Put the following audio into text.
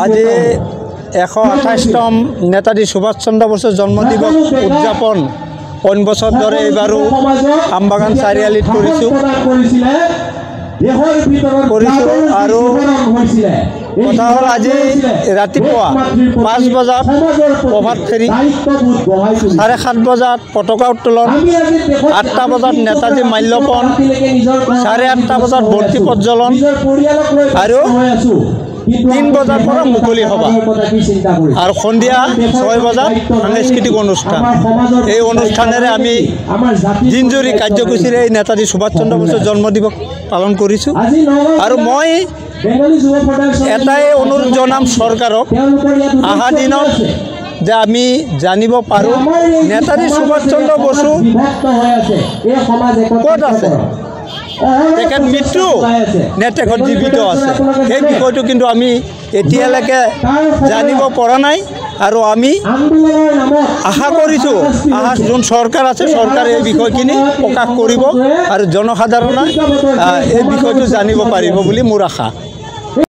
আজি 128তম নেতাজী সুভাষ চন্দ্ৰ বসুৰ জন্ম দিৱস উদযাপন অন বছৰ দৰে এইবাৰো আমবাগান চাৰিআলিত কৰিছোঁ আৰু কথা হ'ল আজি ৰাতিপুৱা 5 বজাত প্ৰভাত ফেৰী 7:30 বজাত পতাকা উত্তোলন 8টা বজাত নেতাজী মাল্যপন 8:30 বজাত বন্তি প্ৰজ্বলন আৰু 3 বজাৰ পৰা মুকলি সভা আৰু সন্ধিয়া 6 বজাত সাংস্কৃতিক অনুষ্ঠান। এই অনুষ্ঠানেৰে আমি দিনজুৰি কাৰ্যসূচীৰে এই নেতাজী সুভাষ চন্দ্ৰ বসুৰ জন্ম দিৱস পালন কৰিছোঁ আৰু মই এটাই অনুৰোধ জনাম চৰকাৰক অহা দিনত যে আমি জানিব পাৰোঁ নেতাজী সুভাষ চন্দ্ৰ বসু ক'ত আছে, তেখেত মৃত্যু নে তেখেত জীৱিত আছে, সেই বিষয়টো কিন্তু আমি এতিয়ালৈকে জানিব পৰা নাই আৰু আমি আশা কৰিছোঁ যোন চৰকাৰ আছে চৰকাৰে এই বিষয়খিনি প্ৰকাশ কৰিব আৰু জনসাধাৰণে এই বিষয়টো জানিব পাৰিব বুলি মোৰ আশা।